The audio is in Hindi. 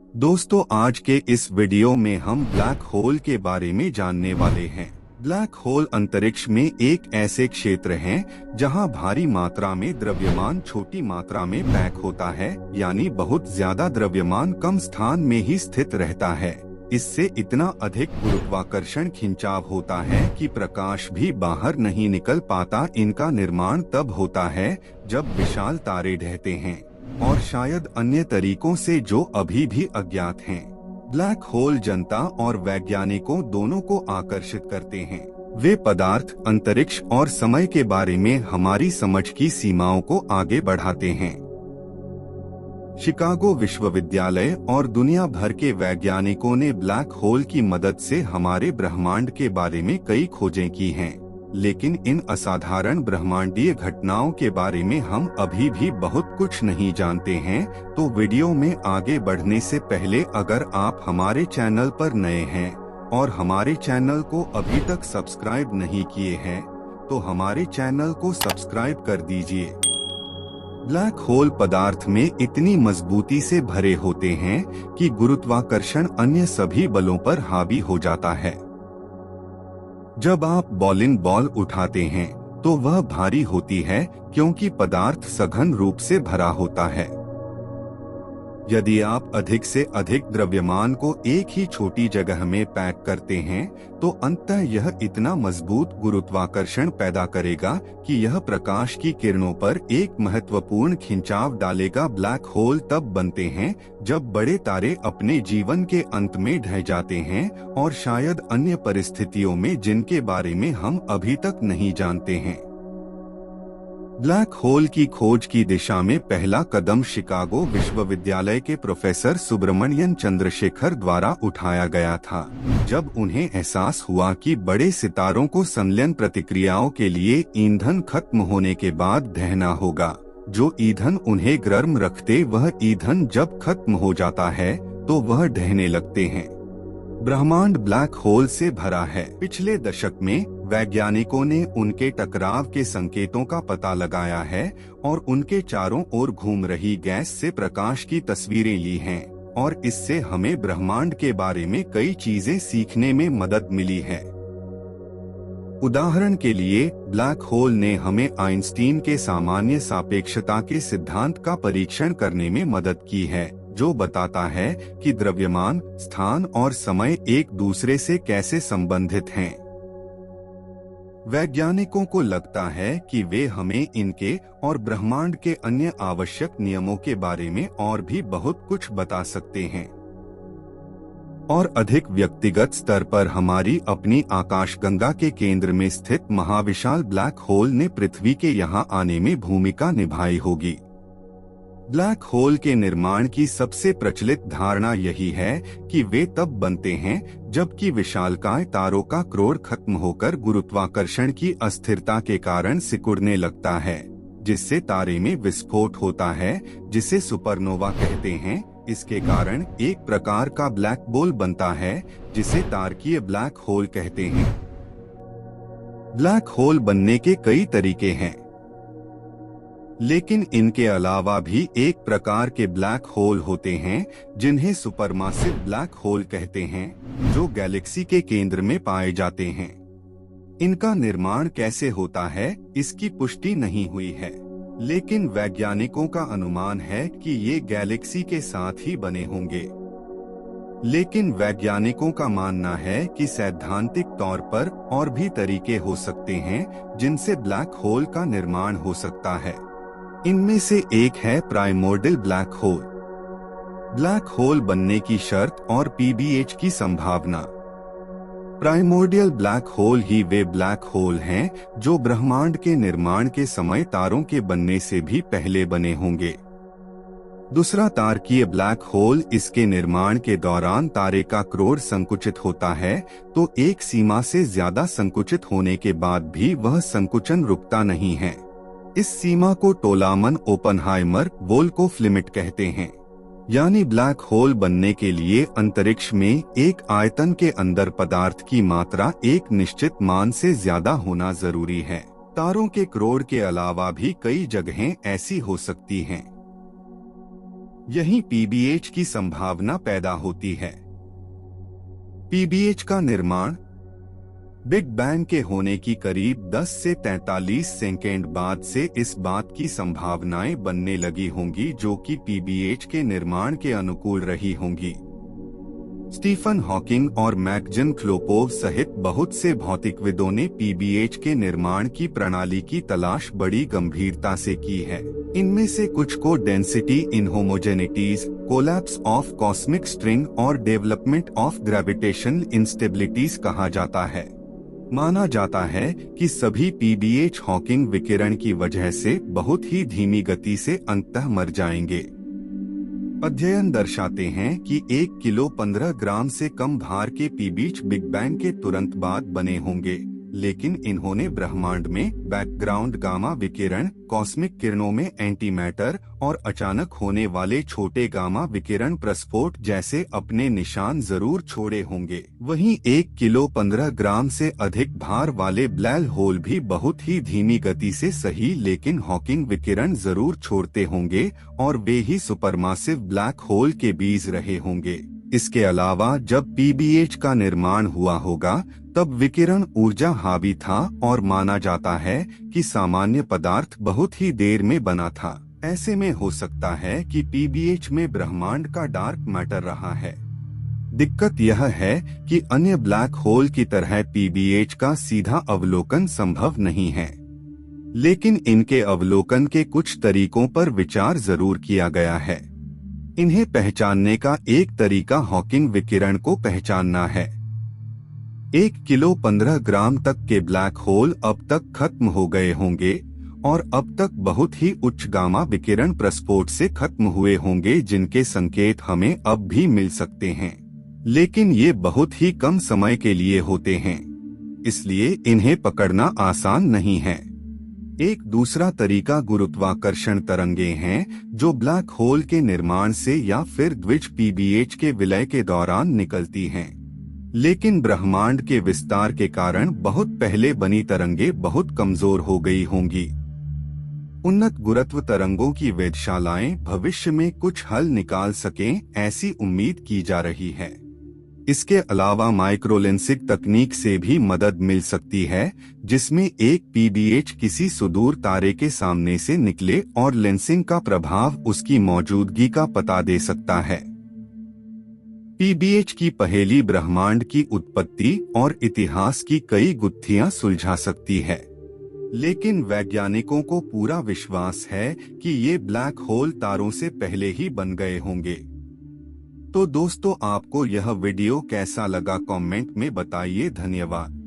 दोस्तों, आज के इस वीडियो में हम ब्लैक होल के बारे में जानने वाले हैं। ब्लैक होल अंतरिक्ष में एक ऐसे क्षेत्र हैं जहां भारी मात्रा में द्रव्यमान छोटी मात्रा में पैक होता है, यानी बहुत ज्यादा द्रव्यमान कम स्थान में ही स्थित रहता है। इससे इतना अधिक गुरुत्वाकर्षण खिंचाव होता है कि प्रकाश भी बाहर नहीं निकल पाता। इनका निर्माण तब होता है जब विशाल तारे ढहते हैं और शायद अन्य तरीकों से जो अभी भी अज्ञात हैं। ब्लैक होल जनता और वैज्ञानिकों दोनों को आकर्षित करते हैं। वे पदार्थ, अंतरिक्ष और समय के बारे में हमारी समझ की सीमाओं को आगे बढ़ाते हैं। शिकागो विश्वविद्यालय और दुनिया भर के वैज्ञानिकों ने ब्लैक होल की मदद से हमारे ब्रह्मांड के बारे में कई खोजें की हैं। लेकिन इन असाधारण ब्रह्मांडीय घटनाओं के बारे में हम अभी भी बहुत कुछ नहीं जानते हैं। तो वीडियो में आगे बढ़ने से पहले अगर आप हमारे चैनल पर नए हैं और हमारे चैनल को अभी तक सब्सक्राइब नहीं किए हैं तो हमारे चैनल को सब्सक्राइब कर दीजिए। ब्लैक होल पदार्थ में इतनी मजबूती से भरे होते हैं कि गुरुत्वाकर्षण अन्य सभी बलों पर हावी हो जाता है। जब आप बॉलिंग बॉल उठाते हैं तो वह भारी होती है क्योंकि पदार्थ सघन रूप से भरा होता है। यदि आप अधिक से अधिक द्रव्यमान को एक ही छोटी जगह में पैक करते हैं तो अंततः यह इतना मजबूत गुरुत्वाकर्षण पैदा करेगा कि यह प्रकाश की किरणों पर एक महत्वपूर्ण खिंचाव डालेगा। ब्लैक होल तब बनते हैं जब बड़े तारे अपने जीवन के अंत में ढह जाते हैं और शायद अन्य परिस्थितियों में जिनके बारे में हम अभी तक नहीं जानते हैं। ब्लैक होल की खोज की दिशा में पहला कदम शिकागो विश्वविद्यालय के प्रोफेसर सुब्रमण्यन चंद्रशेखर द्वारा उठाया गया था, जब उन्हें एहसास हुआ कि बड़े सितारों को संलयन प्रतिक्रियाओं के लिए ईंधन खत्म होने के बाद दहना होगा। जो ईंधन उन्हें गर्म रखते, वह ईंधन जब खत्म हो जाता है तो वह ढहने लगते हैं। ब्रह्मांड ब्लैक होल से भरा है। पिछले दशक में वैज्ञानिकों ने उनके टकराव के संकेतों का पता लगाया है और उनके चारों ओर घूम रही गैस से प्रकाश की तस्वीरें ली हैं, और इससे हमें ब्रह्मांड के बारे में कई चीजें सीखने में मदद मिली है। उदाहरण के लिए, ब्लैक होल ने हमें आइंस्टीन के सामान्य सापेक्षता के सिद्धांत का परीक्षण करने में मदद की है, जो बताता है कि द्रव्यमान, स्थान और समय एक दूसरे से कैसे संबंधित हैं। वैज्ञानिकों को लगता है कि वे हमें इनके और ब्रह्मांड के अन्य आवश्यक नियमों के बारे में और भी बहुत कुछ बता सकते हैं। और अधिक व्यक्तिगत स्तर पर हमारी अपनी आकाशगंगा के केंद्र में स्थित महाविशाल ब्लैक होल ने पृथ्वी के यहाँ आने में भूमिका निभाई होगी। ब्लैक होल के निर्माण की सबसे प्रचलित धारणा यही है कि वे तब बनते हैं जबकि विशालकाय तारों का क्रोड़ खत्म होकर गुरुत्वाकर्षण की अस्थिरता के कारण सिकुड़ने लगता है, जिससे तारे में विस्फोट होता है, जिसे सुपरनोवा कहते हैं। इसके कारण एक प्रकार का ब्लैक होल बनता है, जिसे तारकीय ब्लैक होल कहते हैं। ब्लैक होल बनने के कई तरीके हैं, लेकिन इनके अलावा भी एक प्रकार के ब्लैक होल होते हैं जिन्हें सुपरमासिव ब्लैक होल कहते हैं, जो गैलेक्सी के केंद्र में पाए जाते हैं। इनका निर्माण कैसे होता है इसकी पुष्टि नहीं हुई है, लेकिन वैज्ञानिकों का अनुमान है कि ये गैलेक्सी के साथ ही बने होंगे। लेकिन वैज्ञानिकों का मानना है कि सैद्धांतिक तौर पर और भी तरीके हो सकते हैं जिनसे ब्लैक होल का निर्माण हो सकता है। इनमें से एक है primordial black hole. Black hole बनने की शर्त और पीबीएच की संभावना। प्राइमोर्डियल ब्लैक होल ही वे ब्लैक होल हैं जो ब्रह्मांड के निर्माण के समय तारों के बनने से भी पहले बने होंगे। दूसरा तारकीय ब्लैक होल, इसके निर्माण के दौरान तारे का क्रोड़ संकुचित होता है, तो एक सीमा से ज्यादा संकुचित होने के बाद भी वह संकुचन रुकता नहीं है। इस सीमा को टोलामन ओपनहाइमर वोल्कोफ लिमिट कहते हैं। यानी ब्लैक होल बनने के लिए अंतरिक्ष में एक आयतन के अंदर पदार्थ की मात्रा एक निश्चित मान से ज्यादा होना जरूरी है। तारों के क्रोड़ के अलावा भी कई जगहें ऐसी हो सकती हैं। यहीं पीबीएच की संभावना पैदा होती है। पीबीएच का निर्माण बिग बैंग के होने की करीब 10 से 43 सेकंड बाद से इस बात की संभावनाएं बनने लगी होंगी जो कि पीबीएच के निर्माण के अनुकूल रही होंगी। स्टीफन हॉकिंग और मैकजन क्लोपोव सहित बहुत से भौतिकविदों ने पीबीएच के निर्माण की प्रणाली की तलाश बड़ी गंभीरता से की है। इनमें से कुछ को density inhomogeneities, collapse of cosmic string और डेवलपमेंट ऑफ ग्रेविटेशनल इंस्टेबिलिटीज कहा जाता है। माना जाता है कि सभी पीबीएच हॉकिंग विकिरण की वजह से बहुत ही धीमी गति से अंततः मर जाएंगे। अध्ययन दर्शाते हैं कि 1 किलो 15 ग्राम से कम भार के पीबीएच बिग बैंग के तुरंत बाद बने होंगे, लेकिन इन्होंने ब्रह्मांड में बैकग्राउंड गामा विकिरण, कॉस्मिक किरणों में एंटीमैटर और अचानक होने वाले छोटे गामा विकिरण प्रस्फोट जैसे अपने निशान जरूर छोड़े होंगे। वहीं 1 किलो 15 ग्राम से अधिक भार वाले ब्लैक होल भी बहुत ही धीमी गति से सही लेकिन हॉकिंग विकिरण जरूर छोड़ते होंगे और वे ही सुपरमासिव ब्लैक होल के बीज रहे होंगे। इसके अलावा जब पीबीएच का निर्माण हुआ होगा तब विकिरण ऊर्जा हावी था और माना जाता है कि सामान्य पदार्थ बहुत ही देर में बना था। ऐसे में हो सकता है कि पीबीएच में ब्रह्मांड का डार्क मैटर रहा है। दिक्कत यह है कि अन्य ब्लैक होल की तरह पीबीएच का सीधा अवलोकन संभव नहीं है, लेकिन इनके अवलोकन के कुछ तरीकों पर विचार जरूर किया गया है। इन्हें पहचानने का एक तरीका हॉकिंग विकिरण को पहचानना है। 1 किलो 15 ग्राम तक के ब्लैक होल अब तक खत्म हो गए होंगे और अब तक बहुत ही उच्च गामा विकिरण प्रस्फोट से खत्म हुए होंगे जिनके संकेत हमें अब भी मिल सकते हैं, लेकिन ये बहुत ही कम समय के लिए होते हैं, इसलिए इन्हें पकड़ना आसान नहीं है। एक दूसरा तरीका गुरुत्वाकर्षण तरंगें हैं जो ब्लैक होल के निर्माण से या फिर द्विज पीबीएच के विलय के दौरान निकलती हैं, लेकिन ब्रह्मांड के विस्तार के कारण बहुत पहले बनी तरंगें बहुत कमजोर हो गई होंगी। उन्नत गुरुत्व तरंगों की वेधशालाएं भविष्य में कुछ हल निकाल सकें ऐसी उम्मीद की जा रही है। इसके अलावा माइक्रोलेंसिंग तकनीक से भी मदद मिल सकती है, जिसमें एक पीबीएच किसी सुदूर तारे के सामने से निकले और लेंसिंग का प्रभाव उसकी मौजूदगी का पता दे सकता है। पीबीएच की पहेली ब्रह्मांड की उत्पत्ति और इतिहास की कई गुत्थियां सुलझा सकती है, लेकिन वैज्ञानिकों को पूरा विश्वास है कि ये ब्लैक होल तारों से पहले ही बन गए होंगे। तो दोस्तों, आपको यह वीडियो कैसा लगा कमेंट में बताइए। धन्यवाद।